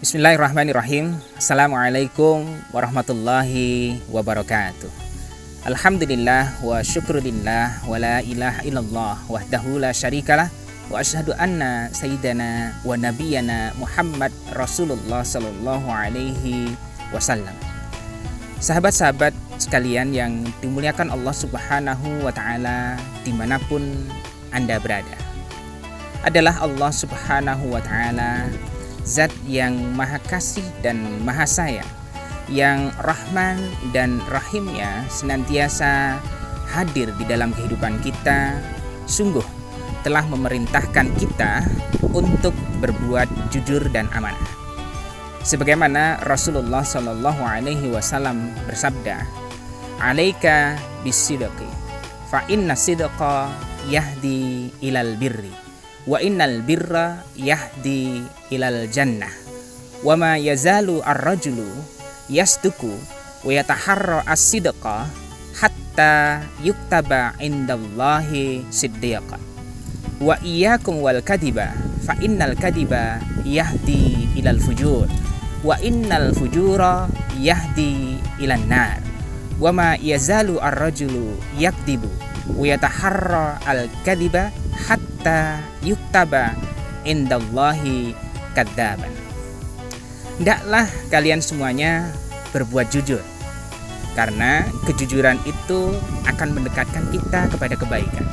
Bismillahirrahmanirrahim. Assalamualaikum warahmatullahi wabarakatuh. Alhamdulillah wa syukurillah wa la ilaha illallah wahdahu la syarikalah wa asyhadu anna sayyidana wa nabiyyana Muhammad Rasulullah sallallahu alaihi wasallam. Sahabat-sahabat sekalian yang dimuliakan Allah Subhanahu wa taala dimanapun Anda berada, adalah Allah Subhanahu wa taala Zat yang maha kasih dan maha sayang, yang Rahman dan Rahimnya senantiasa hadir di dalam kehidupan kita. Sungguh telah memerintahkan kita untuk berbuat jujur dan amanah. Sebagaimana Rasulullah Shallallahu Alaihi Wasallam bersabda, "Alaika bisidqi, fa inna sidqa yahdi ilal birri, wa innal birra yahdi ilal jannah, wa ma yazalu ar-rajulu yasduku wa yataharra as-sidqa hatta yuktaba indallahi siddiqan, wa iyyakum wal kadiba, fa innal kadiba yahdi ilal fujur, wa innal fujura yahdi ilan nar, wa ma yazalu ar-rajulu yakdibu wa yataharra al-kadiba hatta yuktaba indallahi kadzaban." Hendaklah kalian semuanya berbuat jujur, karena kejujuran itu akan mendekatkan kita kepada kebaikan,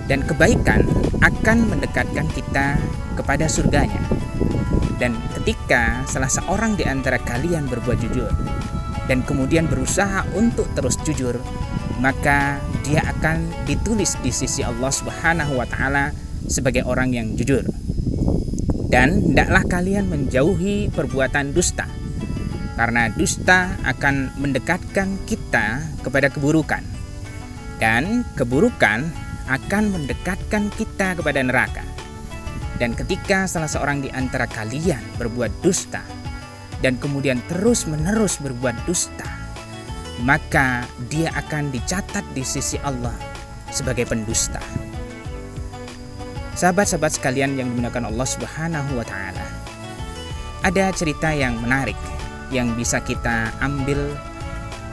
dan kebaikan akan mendekatkan kita kepada surganya. Dan ketika salah seorang di antara kalian berbuat jujur dan kemudian berusaha untuk terus jujur, maka dia akan ditulis di sisi Allah Subhanahu wa taala sebagai orang yang jujur. Dan hendaklah kalian menjauhi perbuatan dusta, karena dusta akan mendekatkan kita kepada keburukan, dan keburukan akan mendekatkan kita kepada neraka. Dan ketika salah seorang di antara kalian berbuat dusta dan kemudian terus-menerus berbuat dusta, maka dia akan dicatat di sisi Allah sebagai pendusta. Sahabat-sahabat sekalian yang dimuliakan Allah Subhanahu wa taala, ada cerita yang menarik yang bisa kita ambil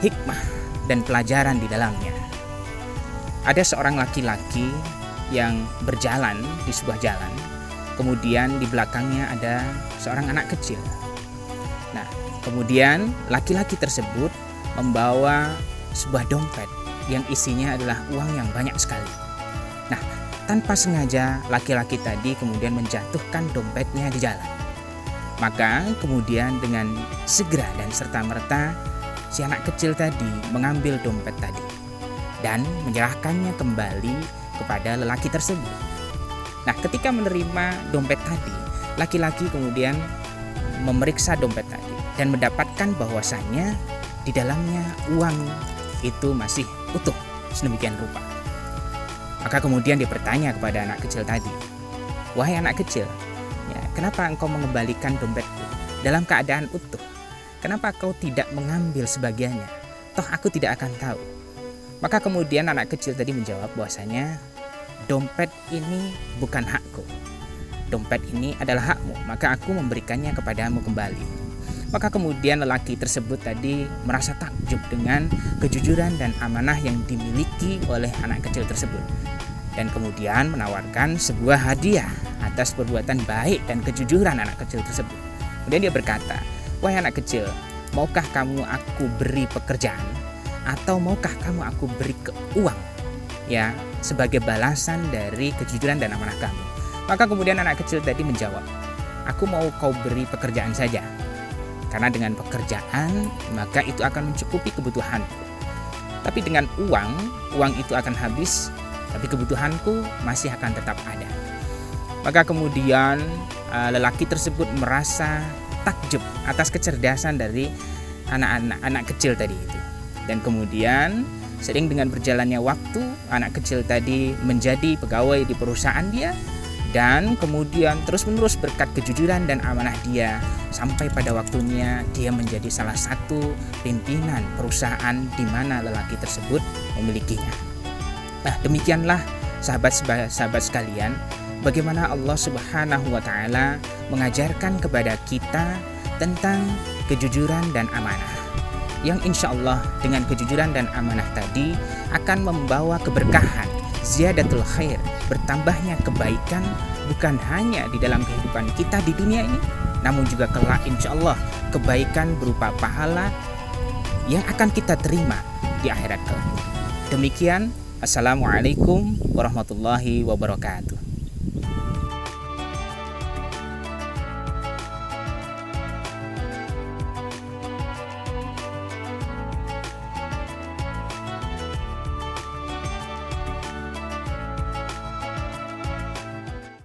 hikmah dan pelajaran di dalamnya. Ada seorang laki-laki yang berjalan di sebuah jalan, kemudian di belakangnya ada seorang anak kecil. Nah, kemudian laki-laki tersebut membawa sebuah dompet yang isinya adalah uang yang banyak sekali. Nah, tanpa sengaja laki-laki tadi kemudian menjatuhkan dompetnya di jalan. Maka kemudian dengan segera dan serta-merta si anak kecil tadi mengambil dompet tadi dan menyerahkannya kembali kepada lelaki tersebut. Nah, ketika menerima dompet tadi, laki-laki kemudian memeriksa dompet tadi dan mendapatkan bahwasannya di dalamnya uang itu masih utuh sedemikian rupa. Maka kemudian dia bertanya kepada anak kecil tadi, "Wahai anak kecil, ya, kenapa engkau mengembalikan dompetku dalam keadaan utuh? Kenapa kau tidak mengambil sebagiannya? Toh aku tidak akan tahu." Maka kemudian anak kecil tadi menjawab bahwasanya dompet ini bukan hakku. Dompet ini adalah hakmu, maka aku memberikannya kepadamu kembali. Maka kemudian lelaki tersebut tadi merasa takjub dengan kejujuran dan amanah yang dimiliki oleh anak kecil tersebut, dan kemudian menawarkan sebuah hadiah atas perbuatan baik dan kejujuran anak kecil tersebut. Kemudian dia berkata, "Wahai anak kecil, maukah kamu aku beri pekerjaan, atau maukah kamu aku beri uang, ya, sebagai balasan dari kejujuran dan amanah kamu?" Maka kemudian anak kecil tadi menjawab, "Aku mau kau beri pekerjaan saja, karena dengan pekerjaan maka itu akan mencukupi kebutuhanku. Tapi dengan uang itu akan habis, tapi kebutuhanku masih akan tetap ada." Maka kemudian lelaki tersebut merasa takjub atas kecerdasan dari anak kecil tadi itu. Dan kemudian sering dengan berjalannya waktu, anak kecil tadi menjadi pegawai di perusahaan dia, dan kemudian terus-menerus berkat kejujuran dan amanah dia, sampai pada waktunya dia menjadi salah satu pimpinan perusahaan di mana lelaki tersebut memilikinya. Nah, demikianlah sahabat-sahabat sekalian, bagaimana Allah Subhanahu wa taala mengajarkan kepada kita tentang kejujuran dan amanah, yang insya Allah dengan kejujuran dan amanah tadi akan membawa keberkahan, ziyadatul khair, bertambahnya kebaikan bukan hanya di dalam kehidupan kita di dunia ini, namun juga kelak insya Allah kebaikan berupa pahala yang akan kita terima di akhirat kelak. Demikian, Assalamualaikum warahmatullahi wabarakatuh.